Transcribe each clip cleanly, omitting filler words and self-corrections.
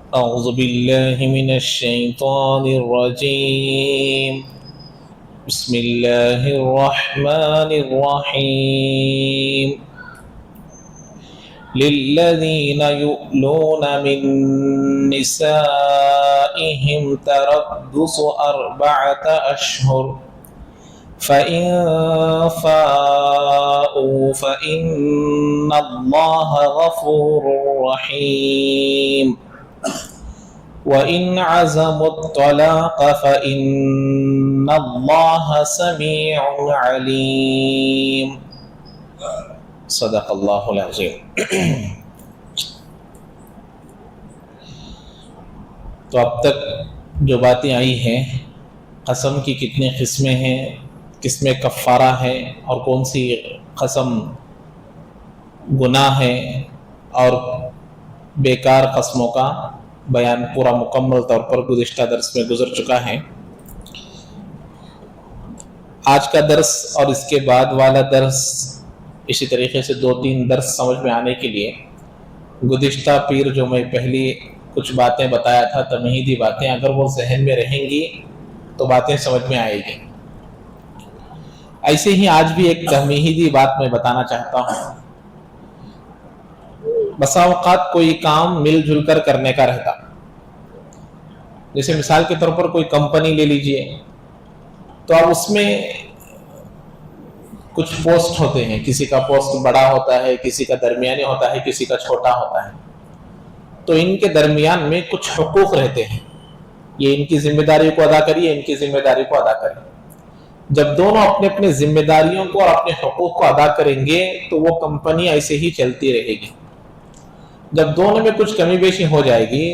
أعوذ بالله من الشيطان الرجيم بسم الله الرحمن الرحيم للذين يؤلون من نسائهم تربص 4 أشهر فإن فاءوا فإن الله غفور رحيم وإن عزموا الطلاق فإن الله سميع عليم صدق اللہ العظیم۔ تو اب تک جو باتیں آئی ہیں، قسم کی کتنی قسمیں ہیں، کس میں کفارہ ہے اور کون سی قسم گناہ ہے، اور بیکار قسموں کا بیان پورا مکمل طور پر گزشتہ درس میں گزر چکا ہے۔ آج کا درس اور اس کے بعد والا درس اسی طریقے سے 2-3 درس سمجھ میں آنے کے لیے گزشتہ پیر جو میں پہلی کچھ باتیں بتایا تھا، تمہیدی باتیں، اگر وہ ذہن میں رہیں گی تو باتیں سمجھ میں آئے گی۔ ایسے ہی آج بھی ایک تمہیدی بات میں بتانا چاہتا ہوں۔ بسا اوقات کوئی کام مل جل کر کرنے کا رہتا، جیسے مثال کے طور پر کوئی کمپنی لے لیجئے، تو اب اس میں کچھ پوسٹ ہوتے ہیں، کسی کا پوسٹ بڑا ہوتا ہے، کسی کا درمیانی ہوتا ہے، کسی کا چھوٹا ہوتا ہے، تو ان کے درمیان میں کچھ حقوق رہتے ہیں، یہ ان کی ذمہ داری کو ادا کریے، ان کی ذمہ داری کو ادا کریے۔ جب دونوں اپنے اپنے ذمہ داریوں کو اور اپنے حقوق کو ادا کریں گے تو وہ کمپنی ایسے ہی چلتی رہے گی۔ جب دونوں میں کچھ کمی بیشی ہو جائے گی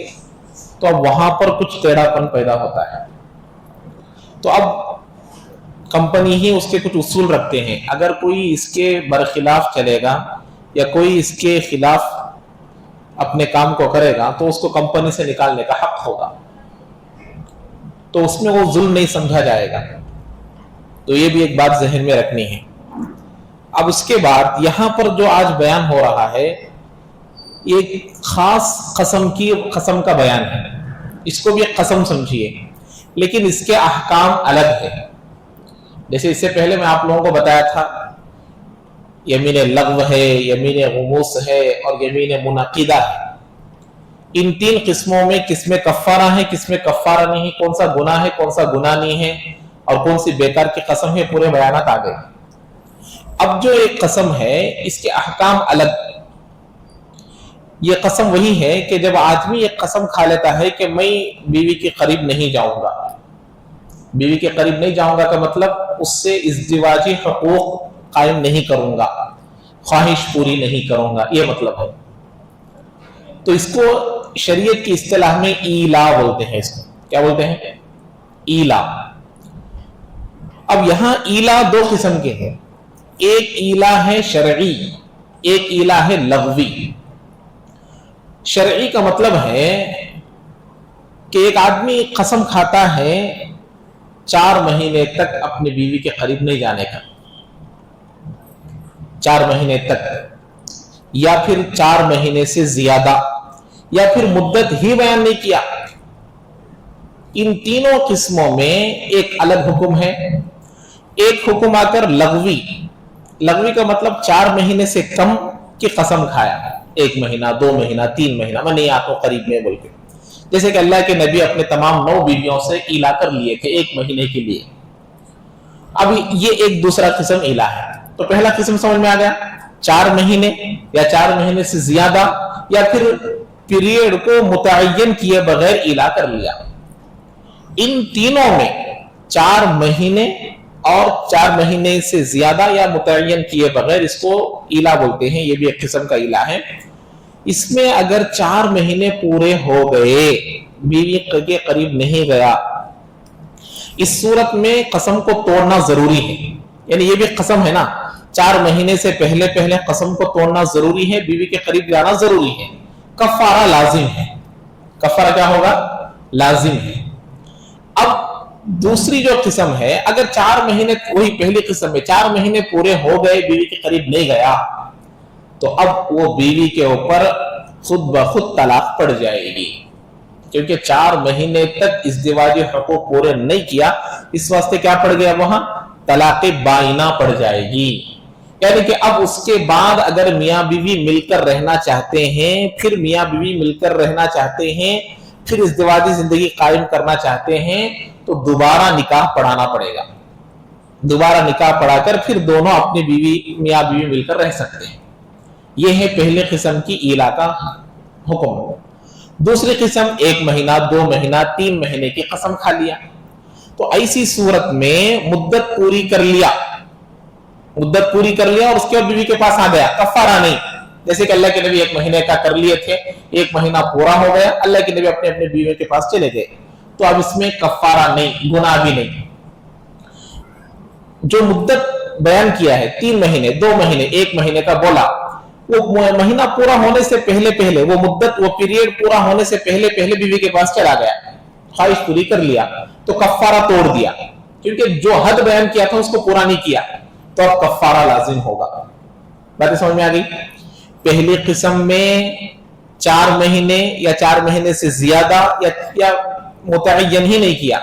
تو اب وہاں پر کچھ ٹیڑھا پن پیدا ہوتا ہے۔ تو اب کمپنی ہی اس کے کچھ اصول رکھتے ہیں، اگر کوئی اس کے برخلاف چلے گا یا کوئی اس کے خلاف اپنے کام کو کرے گا تو اس کو کمپنی سے نکالنے کا حق ہوگا، تو اس میں وہ ظلم نہیں سمجھا جائے گا۔ تو یہ بھی ایک بات ذہن میں رکھنی ہے۔ اب اس کے بعد یہاں پر جو آج بیان ہو رہا ہے یہ ایک خاص قسم کا بیان ہے، اس کو بھی ایک قسم سمجھیے، لیکن اس کے احکام الگ ہے۔ جیسے اس سے پہلے میں آپ لوگوں کو بتایا تھا یمین لغو ہے، یمین غموس ہے اور یمین منعقدہ ہے۔ ان 3 قسموں میں کس میں کفارہ ہے، کس میں کفارہ نہیں ہے، کون سا گناہ ہے، کون سا گناہ نہیں ہے، اور کون سی بیکار کی قسم ہے، پورے بیانات آ گئے۔ اب جو ایک قسم ہے اس کے احکام الگ۔ یہ قسم وہی ہے کہ جب آدمی ایک قسم کھا لیتا ہے کہ میں بیوی کے قریب نہیں جاؤں گا، بیوی کے قریب نہیں جاؤں گا کا مطلب اس سے ازدواجی حقوق قائم نہیں کروں گا، خواہش پوری نہیں کروں گا، یہ مطلب ہے۔ تو اس کو شریعت کی اصطلاح میں ایلا بولتے ہیں۔ اس کو کیا بولتے ہیں؟ ایلا۔ اب یہاں ایلا 2 قسم کے ہیں، ایک ایلا ہے شرعی، ایک ایلا ہے لغوی۔ شرعی کا مطلب ہے کہ ایک آدمی قسم کھاتا ہے 4 مہینے تک اپنی بیوی کے قریب نہیں جانے کا، 4 مہینے تک، یا پھر 4 مہینے سے زیادہ، یا پھر مدت ہی بیان نہیں کیا۔ ان تینوں قسموں میں ایک الگ حکم ہے۔ ایک حکم آ کر لغوی، لغوی کا مطلب 4 مہینے سے کم کی قسم کھایا، 1 مہینہ، 2 مہینہ، 3 مہینہ، میں نہیں آتا ہوں قریب میں بول کے۔ جیسے کہ اللہ کے نبی اپنے تمام 9 بیویوں سے ایلا کر لیے تھے 1 مہینے کے لیے۔ اب یہ ایک دوسرا قسم ایلا ہے۔ تو پہلا قسم سمجھ میں آ گیا، 4 مہینے یا 4 مہینے سے زیادہ، یا پھر پیریڈ کو متعین کیے بغیر ایلا کر لیا۔ ان تینوں میں 4 مہینے اور 4 مہینے سے زیادہ یا متعین کیے بغیر، اس کو ایلا بولتے ہیں، یہ بھی ایک قسم کا ایلا ہے۔ اس میں اگر 4 مہینے پورے ہو گئے، بیوی کے قریب نہیں گیا، اس صورت میں قسم کو توڑنا ضروری ہے۔ یعنی یہ بھی قسم ہے نا، 4 مہینے سے پہلے قسم کو توڑنا ضروری ہے، بیوی کے قریب جانا ضروری ہے، کفارہ لازم ہے۔ کفارہ کیا ہوگا؟ لازم ہے۔ اب دوسری جو قسم ہے، اگر 4 مہینے، وہی پہلی قسم میں 4 مہینے پورے ہو گئے، بیوی کے قریب نہیں گیا، تو اب وہ بیوی کے اوپر خود بخود طلاق پڑ جائے گی۔ क्योंकि 4 महीने तक इज़्दिवाजी हुकूक पूरे नहीं किया, इस वास्ते क्या पड़ गया, वहां तलाक़े बाइना पड़ जाएगी। यानी कि अब उसके बाद अगर मियाँ बीवी मिलकर रहना चाहते हैं, फिर मियाँ बीवी मिलकर रहना चाहते हैं, फिर इज़्दिवाजी जिंदगी कायम करना चाहते हैं, तो दोबारा निकाह पढ़ाना पड़ेगा। दोबारा निकाह पढ़ाकर फिर दोनों अपनी बीवी मियाँ बीवी मिलकर रह सकते हैं। यह है पहले किस्म की ईला का हुक्म। दूसरी किस्म 1 महीना, 2 महीना, 3 महीने की कसम खा लिया। तो ऐसी सूरत में मुद्दत पूरी कर लिया, मुद्दत पूरी कर लिया और उसके बाद बीवी के पास आ गया, कफारा नहीं। जैसे कि अल्लाह के नबी 1 महीने का कर लिए थे, 1 महीना पूरा हो गया, अल्लाह के नबी अपने अपने बीवी के पास चले गए, तो अब इसमें कफारा नहीं, गुनाह भी नहीं। जो मुद्दत बयान किया है 3 महीने, 2 महीने, 1 महीने का बोला, वो महीना पूरा होने से पहले पहले, वो मुद्दत, वो पीरियड पूरा होने से पहले पहले बीवी के पास चला गया, ख्वाहिश पूरी कर लिया, तो कफारा तोड़ दिया, क्योंकि जो हद बयान किया था उसको पूरा नहीं किया, तो अब कफारा लाजिम होगा। बातें समझ में आ गई? पहली किस्म में 4 महीने या 4 महीने से ज्यादा या मुतय्यन ही नहीं किया,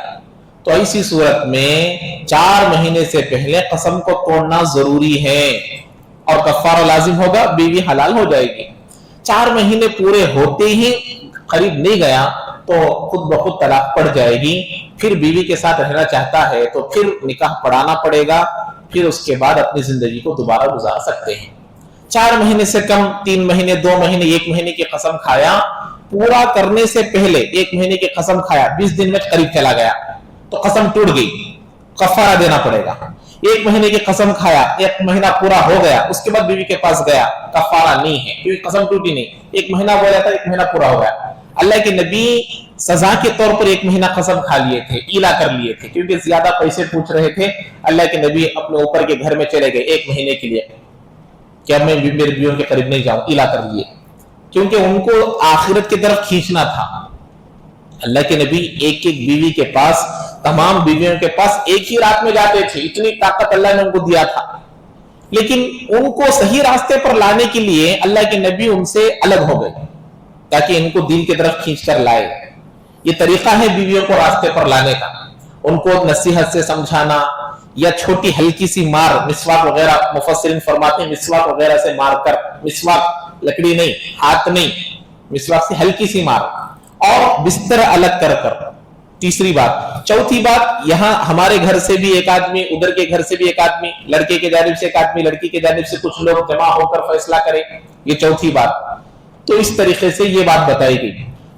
तो ऐसी सूरत में 4 महीने से पहले कसम को तोड़ना जरूरी है और कफारा लाजिम होगा, बीवी हलाल हो जाएगी। 4 महीने पूरे होते ही करीब नहीं गया तो खुद ब खुद तलाक पड़ जाएगी। फिर बीवी के साथ रहना चाहता है तो फिर निकाह पढ़ाना पड़ेगा, फिर उसके बाद अपनी जिंदगी को दोबारा गुजार सकते हैं। 4 महीने से कम, 3 महीने, 2 महीने, 1 महीने की कसम खाया, पूरा करने से पहले 1 महीने की कसम खाया, 20 दिन में करीब चला गया तो कसम टूट गई, कफारा देना पड़ेगा। 1 महीने की कसम खाया, 1 महीना पूरा हो गया, उसके बाद बीवी के पास गया, कफारा नहीं है क्योंकि कसम टूटी नहीं। 1 महीना बोला था, 1 महीना पूरा हो गया। अल्लाह के नबी सजा के तौर पर 1 महीना कसम खा लिए थे, ईला कर लिए थे, क्योंकि ज्यादा पैसे पूछ रहे थे। अल्लाह के नबी अपने ऊपर के घर में चले गए 1 महीने के लिए कि अब मैं मेरे बीवियों के करीब नहीं जाऊं, ईला कर लिए, क्योंकि उनको आखिरत की तरफ खींचना था। अल्लाह के नबी एक एक बीवी के पास, तमाम बीवियों के पास एक ही रात में जाते थे, इतनी ताकत अल्लाह ने उनको दिया था। लेकिन उनको सही रास्ते पर लाने के लिए अल्लाह के नबी उनसे अलग हो गए, ताकि इनको दीन की तरफ खींच कर लाए। ये तरीका है बीवियों को रास्ते पर लाने का, उनको नसीहत से समझाना या छोटी हल्की सी मार, मिसवाक वगैरह, मुफस्सिरीन फरमाते हैं मिसवाक वगैरह से मारकर, मिसवाक लकड़ी नहीं, हाथ नहीं, मिसवाक से हल्की सी मार, और बिस्तर अलग कर कर। तीसरी बात। चौथी बात, यहां हमारे घर से भी एक आदमी, उधर के घर से भी एक आदमी, लड़के के जानिब से एक आदमी, लड़की के जानिब से कुछ लोग जमा होकर फैसला करें, ये चौथी बात। तो इस तरीके से ये बात बताई गई।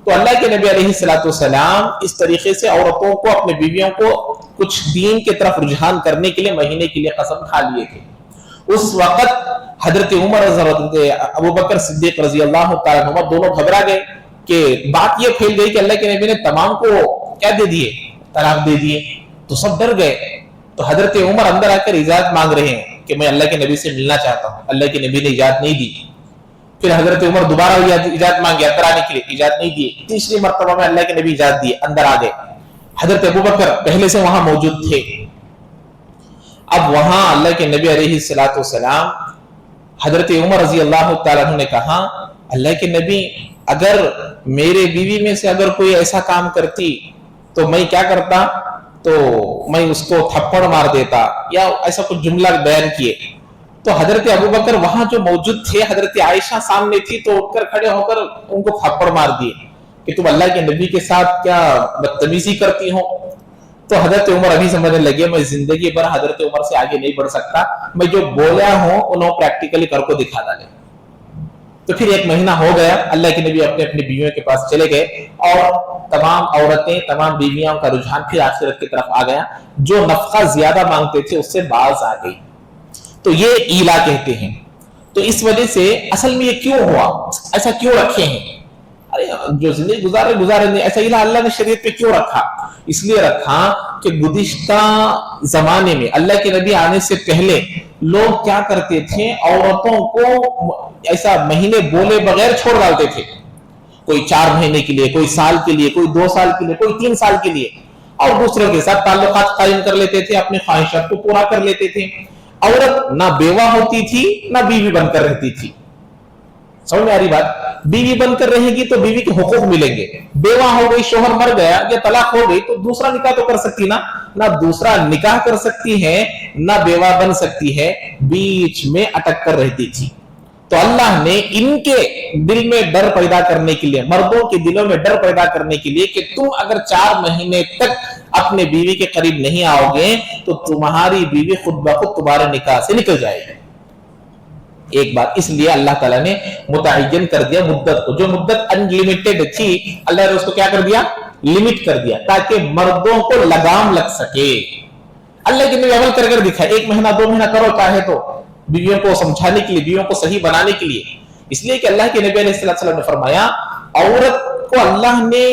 तो अल्लाह के नबी अलैहिस्सलाम इस तरीके से औरतों को, अपने बीवियों को कुछ दीन की तरफ रुझान करने के लिए महीने के लिए कसम खा लिए थे। उस वक्त हजरत उमर, अबू बकर सिद्दीक रजी अल्लाह तआला अन्हुमा दोनों घबरा गए कि बात ये फैल गई कि अल्लाह के नबी ने तमाम को क्या दे दिए, तलाक दे दिए। तो सब डर गए। तो हजरत उमर अंदर आकर इजाजत मांग रहे हैं कि मैं अल्लाह के नबी से मिलना चाहता हूं। अल्लाह के नबी ने इजाजत नहीं दी। फिर हजरत उमर दोबारा इजाजत मांगी अंदर आने के लिए, इजाजत नहीं दी। तीसरी मर्तबा में अल्लाह के नबी इजाजत दिए, अंदर आ गए। हजरत अबू बकर पहले से वहां मौजूद थे। अब वहां अल्लाह के नबी अलैहिस्सलाम, हजरत उमर रजी अल्लाह तआला अन्हु ने कहा, अल्लाह के नबी, अगर मेरे बीवी में से अगर कोई ऐसा काम करती तो मैं क्या करता, तो मैं उसको थप्पड़ मार देता, या ऐसा कुछ जुमला बयान किए। तो हजरत अबू बकर वहां जो मौजूद थे, हजरत आयशा सामने थी, तो उठकर खड़े होकर उनको थप्पड़ मार दिए कि तुम अल्लाह के नबी के साथ क्या बदतमीजी करती हो। तो हजरत उमर अभी समझने लगे, मैं जिंदगी भर हजरत उमर से आगे नहीं बढ़ सकता, मैं जो बोला हूं उन्होंने प्रैक्टिकली करके दिखा डाले। तो फिर 1 महीना हो गया, अल्लाह के नबी अपने अपनी बीवियों के पास चले गए और तमाम औरतें, तमाम बीवियों का रुझान फिर आखिरत की तरफ आ गया। जो नफका ज्यादा मांगते थे उससे बाज आ गई। तो ये ईला कहते हैं। तो इस वजह से असल में ये क्यों हुआ, ऐसा क्यों रखे हैं? अरे जो जिंदगी गुजारे नहीं, ऐसा ईला अल्लाह ने शरीयत पे क्यों रखा? इसलिए रखा कि गुज़िश्ता जमाने में अल्लाह के नबी आने से पहले लोग क्या करते थे, औरतों को ऐसा महीने बोले बगैर छोड़ डालते थे। कोई 4 महीने के लिए, कोई साल के लिए, कोई 2 साल के लिए, कोई 3 साल के लिए, और दूसरों के साथ ताल्लुकात कायम कर लेते थे, अपने ख्वाहिशात को पूरा कर लेते थे। औरत ना बेवा होती थी, ना बीवी बनकर रहती थी। समझ में आ रही बात? बीवी बनकर रहेगी तो बीवी के हुकूक मिलेंगे, बेवा हो गई, शोहर मर गया या तलाक हो गई तो दूसरा निकाह तो कर सकती ना, ना दूसरा निकाह कर सकती है ना बेवा बन सकती है, बीच में अटक कर रहती थी। तो अल्लाह ने इनके दिल में डर पैदा करने के लिए, मर्दों के दिलों में डर पैदा करने के लिए कि तुम अगर 4 महीने तक अपने बीवी के करीब नहीं आओगे तो तुम्हारी बीवी खुद ब खुद तुम्हारे निकाह से निकल जाएगी। एक बात, इसलिए अल्लाह ताला ने मुतअय्यन कर दिया मुद्दत को, जो मुद्दत अनलिमिटेड थी अल्लाह ने उसको क्या कर दिया, लिमिट कर दिया, ताकि मर्दों को लगाम लग सके। अल्लाह के नबी अमल कर कर दिखा, 1 महीना 2 महीना करो चाहे तो, बीवियों को समझाने के लिए, बीवियों को सही बनाने के लिए। इसलिए कि अल्लाह के नबी अलैहिस्सलाम ने फरमाया औरत को अल्लाह ने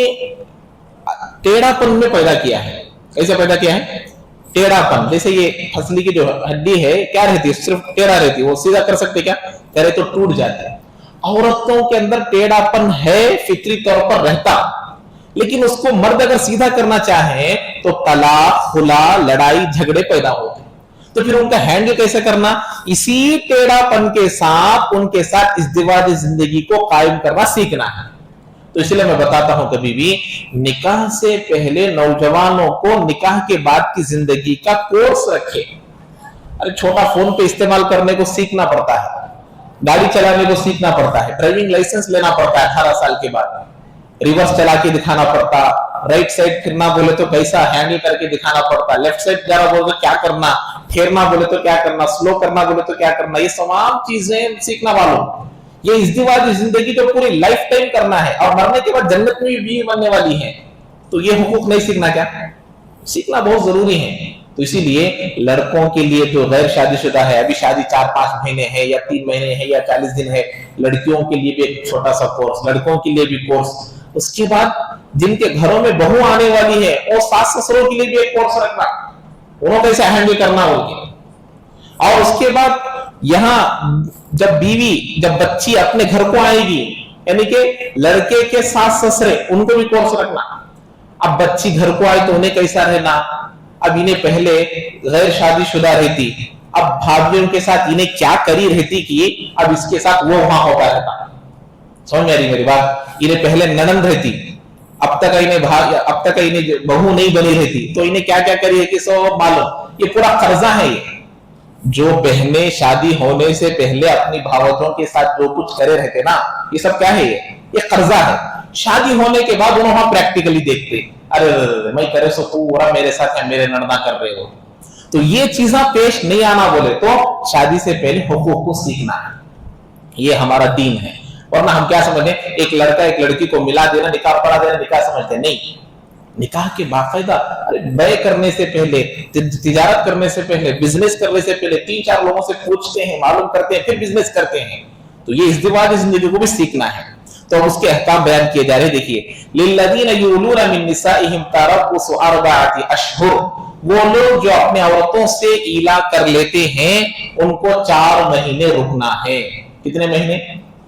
टेढ़ापन में पैदा किया है। कैसे पैदा किया है? टेढ़ापन। जैसे ये फसली की जो हड्डी है क्या रहती है, सिर्फ टेढ़ा रहती है, वो सीधा कर सकते क्या, करे तो टूट जाता है। औरतों के अंदर टेढ़ापन है, फितरी तौर पर रहता, लेकिन उसको मर्द अगर सीधा करना चाहे तो तलाक, खुला, लड़ाई झगड़े पैदा होते। तो फिर उनका हैंडल कैसे करना, इसी टेढ़ापन के साथ उनके साथ इज़्दिवाजी जिंदगी को कायम करना सीखना है। तो इसलिए मैं बताता हूं कभी भी निकाह से पहले नौजवानों को निकाह के बाद की जिंदगी का कोर्स रखे। अरे छोटा फोन पे इस्तेमाल करने को सीखना पड़ता है, गाड़ी चलाने को सीखना पड़ता है, ड्राइविंग लाइसेंस लेना पड़ता है 18 साल के बाद, रिवर्स चला के दिखाना पड़ता, राइट साइड फिरना बोले तो कैसा हैंडल करके दिखाना पड़ता, लेफ्ट साइड जाना बोले तो क्या करना, फेरना बोले तो क्या करना, स्लो करना बोले तो क्या करना, ये तमाम चीजें सीखना मालूम। ये इज़्दिवाजी जिंदगी तो पूरी लाइफ टाइम करना है और मरने के बाद जन्नत में भी बीवी बनने वाली है। तो ये हुकूक नहीं सीखना क्या? सीखना बहुत जरूरी है। तो इसीलिए लड़कों के लिए जो गैर शादीशुदा है, अभी शादी 4-5 महीने है या 3 महीने है या 40 दिन है, लड़कियों के लिए भी एक छोटा सा कोर्स, लड़कों के लिए भी कोर्स। उसके बाद जिनके घरों में बहू आने वाली है और सास ससुरों के लिए भी एक कोर्स रखना, उन्होंने कैसे हैंडल करना होगी। और उसके बाद यहां जब बीवी, जब बच्ची अपने घर को आएगी, यानी कि लड़के के सास ससुरे, उनको भी कोर्स रखना। अब बच्ची घर को आई तो उन्हें कैसा रहना, अब इन्हें पहले गैर शादीशुदा रहती, अब भाभीियों के साथ इन्हें क्या करी रहती कि अब इसके साथ वो वहां होता रहता। समझ में आ रही मेरी बात? इन्हें पहले ननंद रहती, अब तक इन्हें बहू नहीं बनी रहती, तो इन्हें क्या क्या करी है कि सब मालूम। ये पूरा कर्जा है। ये जो बहनें शादी होने से पहले अपनी भावों के साथ जो कुछ करे रहते ना, ये सब क्या है, ये कर्जा है। शादी होने के बाद उन्होंने प्रैक्टिकली देखते, अरे मैं करे सो पूरा मेरे साथ है, मेरे नड़ना कर रहे हो। तो ये चीजें पेश नहीं आना बोले तो शादी से पहले हुकूक को सीखना है, ये हमारा दीन है। वरना हम क्या समझते, एक लड़का एक लड़की को मिला देना, निकाह पढ़ा देना, निकाह समझते नहीं। निकाह के बाकायदा बय करने से पहले, तिजारत करने से पहले, बिजनेस करने से पहले 3-4 लोगों से पूछते हैं, मालूम करते हैं, फिर बिजनेस करते हैं। तो ये इज़्दिवाजी जिंदगी को भी सीखना है। तो अब उसके अहकाम बयान किए जा रहे हैं। देखिए, लिल्लज़ीना युलूना मिन निसाइहिम तरब्बुसु 4 अशहुर, वो लोग जो अपने औरतों से ईला कर लेते हैं उनको 4 महीने रुकना है। कितने महीने?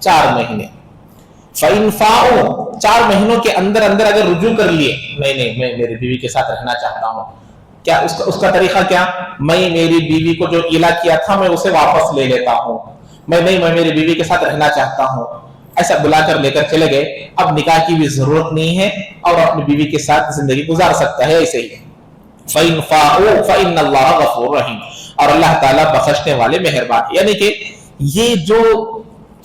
4 महीने। फ़इनफ़ाउ, 4 महीनों के अंदर अंदर अगर रुजू कर लिए, मैं मेरी बीवी के साथ रहना चाहता हूँ, क्या उसका तरीका क्या, मैं मेरी बीवी को जो इला किया था मैं उसे वापस ले लेता हूँ, मैं मेरी बीवी के साथ रहना चाहता हूँ, ऐसा बुलाकर लेकर चले गए। अब निकाह की भी जरूरत नहीं है और अपनी बीवी के साथ जिंदगी गुजार सकता है ऐसे ही। फ़इनफ़ाउ फ़इन्नल्लाह गफ़ूरुर रहीम, और अल्लाह ताला बख्शने वाले मेहरबान है। यानी कि ये जो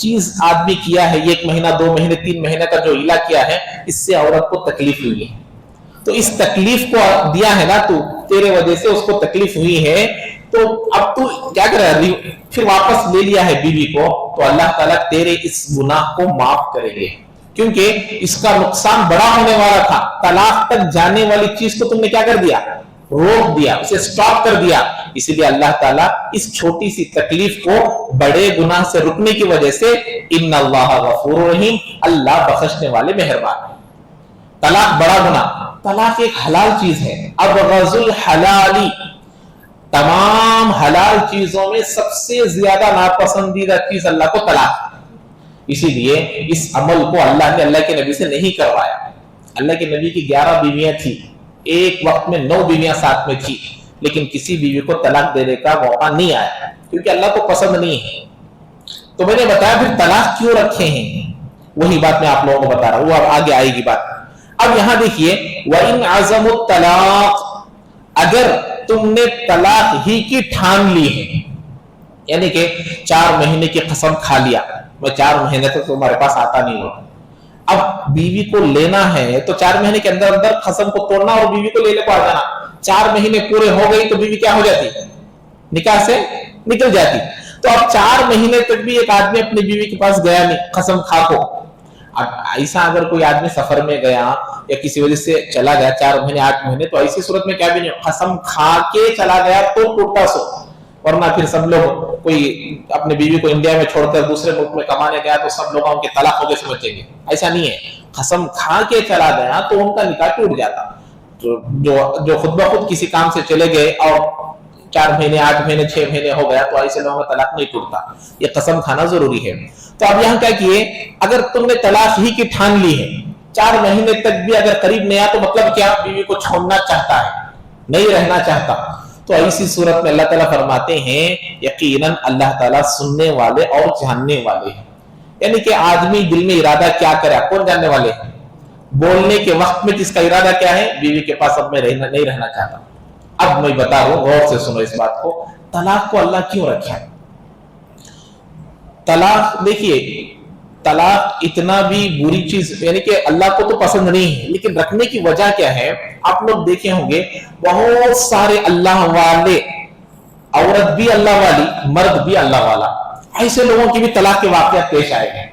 चीज आदमी किया है, 1 महीना 2 महीने 3 महीने का जो इला किया है, इससे औरत को तकलीफ हुई है। तो इस तकलीफ को दिया है ना, तू तेरे वजह से उसको तकलीफ हुई है, तो अब तू क्या कर रहा है, फिर वापस ले लिया है बीवी को, तो अल्लाह ताला तेरे इस गुनाह को माफ करेंगे, क्योंकि इसका नुकसान बड़ा होने वाला था। तलाक तक जाने वाली चीज को तुमने क्या कर दिया, रोक दिया, उसे स्टॉप कर दिया। इसीलिए अल्लाह ताला इस छोटी सी तकलीफ को बड़े गुनाह से रुकने की वजह से इन्नल्लाह गफूरुर रहीम, अल्लाह बख्शने वाले मेहरबान है। तलाक बड़ा गुनाह, तलाक एक हलाल चीज है। अब गज़ुल हलाली, तमाम हलाल चीजों में सबसे ज्यादा नापसंदीदा चीज अल्लाह को तलाक। इसीलिए इस अमल को अल्लाह ने अल्लाह के नबी से नहीं करवाया। अल्लाह के नबी की 11 बीवियां थी, एक वक्त में 9 बीवियां साथ में थी, लेकिन किसी बीवी को तलाक देने का मौका नहीं आया, क्योंकि अल्लाह को पसंद नहीं है। تو میں نے بتایا پھر طلاق کیوں رکھے ہیں، وہی بات میں آپ لوگوں کو بتا رہا ہوں، وہ اب آگے آئے گی بات۔ اب یہاں دیکھیے وَإِنْ عَزَمُوا الطَّلَاقَ، اگر تم نے طلاق ہی کی ٹھان لی ہے، یعنی کہ 4 مہینے کی قسم کھا لیا، میں 4 مہینے تک تمہارے پاس آتا نہیں ہوں، اب بیوی کو لینا ہے تو 4 مہینے کے اندر اندر قسم کو توڑنا اور بیوی کو لینے کو آ جانا۔ 4 مہینے پورے ہو گئی تو بیوی کیا ہو جاتی، نکاح سے نکل جاتی۔ تو اب 4 مہینے تک بھی ایک آدمی اپنی بیوی کے پاس گیا نہیں قسم کھا کو۔ اب ایسا اگر کوئی آدمی سفر میں گیا یا کسی وجہ سے چلا گیا 4 مہینے 8 مہینے، تو ایسی صورت میں کیا بھی نہیں، قسم کھا کے چلا گیا تو ٹوٹا سو، ورنہ پھر سب لوگ، کوئی اپنے بیوی کو انڈیا میں چھوڑ کر دوسرے ملک میں کمانے گیا تو سب لوگ ان کے طلاق ہو کے سمجھیں گے، ایسا نہیں ہے۔ قسم کھا کے چلا گیا تو ان کا نکاح ٹوٹ جاتا۔ جو خود بخود کسی کام سے چلے گئے اور 4 مہینے 8 مہینے 6 مہینے ہو گیا تو ایسے لوگوں کا طلاق نہیں ٹوٹتا، یہ قسم کھانا ضروری ہے۔ تو اب یہاں کیا کیے، اگر تم نے طلاق ہی کی ٹھان لی ہے، 4 مہینے تک بھی اگر قریب نہیں آیا تو مطلب کیا، بیوی کو چھوڑنا چاہتا ہے، نہیں رہنا چاہتا، تو ایسی صورت میں اللہ تعالیٰ فرماتے ہیں یقیناً اللہ تعالیٰ سننے والے اور جاننے والے ہیں۔ یعنی کہ آدمی دل میں ارادہ کیا کرے کون جاننے والے ہیں، بولنے کے وقت میں جس کا ارادہ کیا ہے، بیوی کے پاس اب میں نہیں رہنا چاہتا۔ اب میں بتا رہا ہوں، غور سے سنو اس بات کو، طلاق کو اللہ کیوں رکھا ہے؟ طلاق دیکھیے، طلاق اتنا بھی بری چیز، یعنی کہ اللہ کو تو پسند نہیں ہے، لیکن رکھنے کی وجہ کیا ہے؟ آپ لوگ دیکھے ہوں گے بہت سارے اللہ والے، عورت بھی اللہ والی، مرد بھی اللہ والا، ایسے لوگوں کی بھی طلاق کے واقعات پیش آئے ہیں،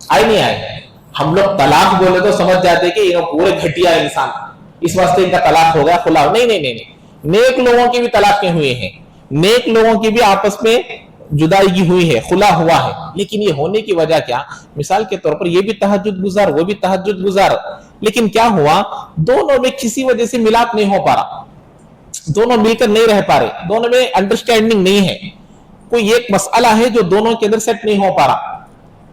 آئے نہیں آئے؟ ہم لوگ طلاق بولے تو سمجھ جاتے کہ یہ پورے گھٹیا انسان، اس واسطے ان کا طلاق ہو گیا، خلا ہو، نہیں، نیک لوگوں کی بھی طلاقیں ہوئے ہیں، نیک لوگوں کی بھی آپس میں جدائیگی ہوئی ہے، خلا ہوا ہے، لیکن یہ ہونے کی وجہ کیا؟ مثال کے طور پر یہ بھی تہجد گزار، وہ بھی تہجد گزار، لیکن کیا ہوا، دونوں میں کسی وجہ سے ملاپ نہیں ہو پا رہا، دونوں مل کر نہیں رہ پا رہے، دونوں میں انڈرسٹینڈنگ نہیں ہے، کوئی ایک مسئلہ ہے جو دونوں کے اندر سیٹ نہیں ہو پا رہا۔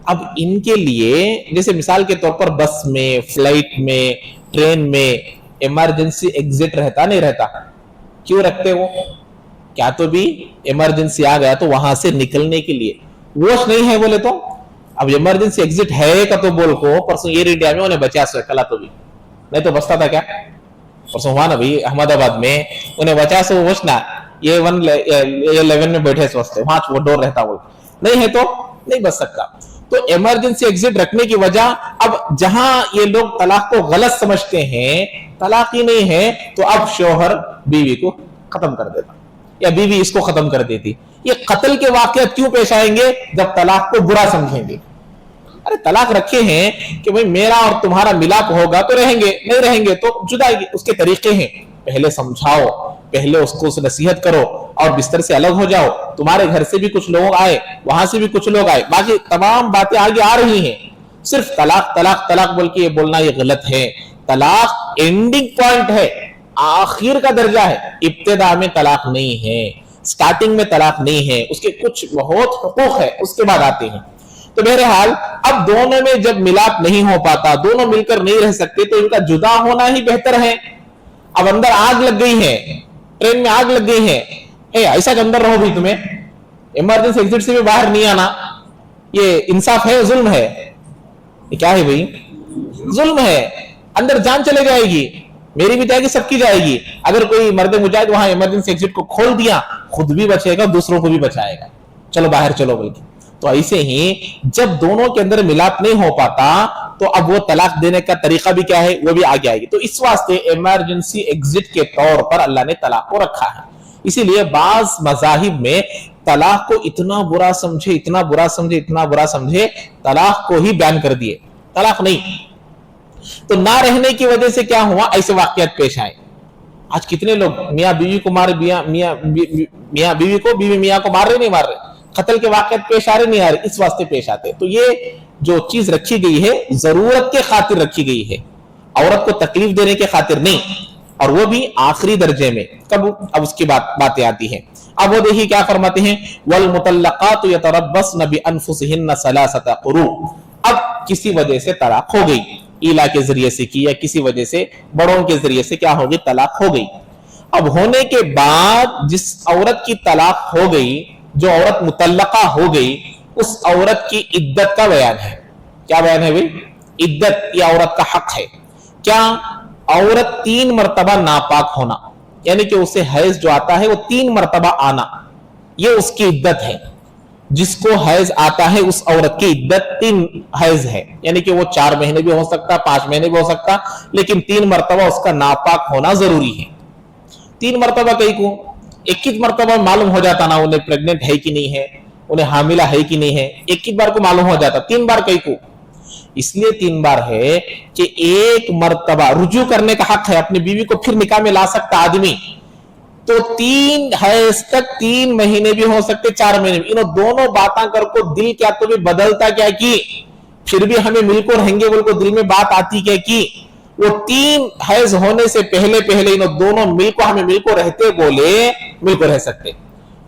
اب ان کے لیے جیسے مثال کے طور پر بس میں، فلائٹ میں، ٹرین میں ایمرجنسی ایگزٹ رہتا نہیں رہتا؟ کیوں رکھتے وہ؟ کیا تو بھی ایمرجنسی آ گیا تو وہاں سے نکلنے کے لیے واش نہیں ہے بولے تو، اب ایمرجنسی ایگزٹ ہے کا تو بول کو پرسوں ایئر انڈیا میں انہیں بچا سو کلا تو بھی نہیں تو بستا تھا کیا؟ پرسوں ہوا نا بھائی احمد آباد میں انہیں بچا سو واش نہ یہ 11 میں بیٹھے سوچتے وہاں وہ ڈور رہتا، وہ نہیں ہے تو نہیں بچ سکتا۔ تو ایمرجنسی ایگزٹ رکھنے کی وجہ، اب جہاں یہ لوگ طلاق کو غلط سمجھتے ہیں، طلاق ہی نہیں ہے تو اب شوہر بیوی کو ختم کر دیتا یا بیوی اس کو ختم کر دیتی۔ یہ قتل کے واقعات کیوں پیش آئیں گے؟ جب طلاق کو برا سمجھیں گے۔ ارے طلاق رکھے ہیں کہ بھئی میرا اور تمہارا ملاپ ہوگا تو رہیں گے، نہیں رہیں گے تو جدائی، اس کے طریقے ہیں، پہلے سمجھاؤ، پہلے اس کو نصیحت کرو اور بستر سے الگ ہو جاؤ، تمہارے گھر سے بھی کچھ لوگ آئے، وہاں سے بھی کچھ لوگ آئے، باقی تمام باتیں آگے آ رہی ہیں، صرف طلاق طلاق طلاق بول کے یہ بولنا یہ غلط ہے۔ طلاق اینڈنگ پوائنٹ ہے، آخر کا درجہ ہے، ابتدا میں طلاق نہیں ہے، سٹارٹنگ میں طلاق نہیں ہے، اس کے کچھ بہت حقوق ہے اس کے بعد آتے ہیں۔ تو بہرحال اب دونوں میں جب ملاپ نہیں ہو پاتا، دونوں مل کر نہیں رہ سکتے تو ان کا جدا ہونا ہی بہتر ہے۔ اب اندر آگ لگ گئی ہے، ٹرین میں آگ لگ گئی ہے، ایسا کہ اندر رہو بھی، تمہیں ایمرجنسی ایگزٹ سے بھی باہر نہیں آنا، یہ انصاف ہے ظلم ہے؟ یہ کیا ہے بھائی؟ ظلم ہے، اندر جان چلے جائے گی، میری بھی جائے گی، سب کی جائے گی۔ اگر کوئی مرد مجاہد وہاں ایمرجنسی ایگزٹ کو کھول دیا، خود بھی بچے گا، دوسروں کو بھی بچائے گا، چلو باہر چلو بلکہ۔ تو ایسے ہی جب دونوں کے اندر ملاپ نہیں ہو پاتا تو اب وہ طلاق دینے کا طریقہ بھی کیا ہے، وہ بھی آگے آئے گی۔ تو اس واسطے ایمرجنسی ایگزٹ کے طور پر اللہ نے طلاق کو رکھا ہے۔ اسی لیے بعض مذاہب میں طلاق کو اتنا برا سمجھے، اتنا برا سمجھے، اتنا برا سمجھے، طلاق کو ہی بیان کر دیے، طلاق نہیں۔ تو نہ رہنے کی وجہ سے کیا ہوا، ایسے واقعات پیش آئے۔ آج کتنے لوگ میاں بیوی کو مار، میاں بیوی کو، بیوی میاں کو مار رہے نہیں مار رہے، قتل کے واقعات پیش آ رہے نہیں آ رہے، اس واسطے پیش آتے۔ تو یہ جو چیز رکھی گئی ہے ضرورت کے خاطر رکھی گئی ہے، عورت کو تکلیف دینے کے خاطر نہیں، اور وہ بھی آخری درجے میں۔ کب؟ اب اس کی باتیں آتی ہیں۔ اب وہ دیکھیے کیا فرماتے ہیں، والمطلقات یتربصن بانفسهن ثلاثه قروء۔ اب کسی وجہ سے طلاق ہو گئی، ایلا کے ذریعے سے کی یا کسی وجہ سے بڑوں کے ذریعے سے کیا ہوگی، طلاق ہو گئی۔ اب ہونے کے بعد جس عورت کی طلاق ہو گئی، جو عورت مطلقہ ہو گئی، उस औरत की इद्दत का बयान है। क्या बयान है भाई? इद्दत, ये औरत का हक है। क्या? औरत 3 मरतबा नापाक होना, यानी कि उसे हैज जो आता है वो 3 मरतबा आना, ये उसकी इद्दत है। जिसको हैज आता है उस औरत की इद्दत 3 हैज है, यानी कि वो 4 महीने भी हो सकता, 5 महीने भी हो सकता, लेकिन 3 मरतबा उसका नापाक होना जरूरी है। 3 मरतबा कहीं को 21 मरतबा मालूम हो जाता ना उन्हें प्रेग्नेंट है कि नहीं है, उन्हें हामिला है कि नहीं है, 21 बार को मालूम हो जाता, 3 बार कहीं को। इसलिए 3 बार है कि 1 मरतबा रुजू करने का हक है, अपनी बीवी को फिर निकाह में ला सकता आदमी। तो 3 हैज तक 3 महीने भी हो सकते, 4 महीने भी। इन दोनों बातें कर को दिल क्या तो भी बदलता क्या की, फिर भी हमें मिलकर रहेंगे बोल को दिल में बात आती क्या की। वो 3 हैज होने से पहले पहले इन दोनों मिलकर हमें मिलकर रहते बोले, मिलकर रह सकते।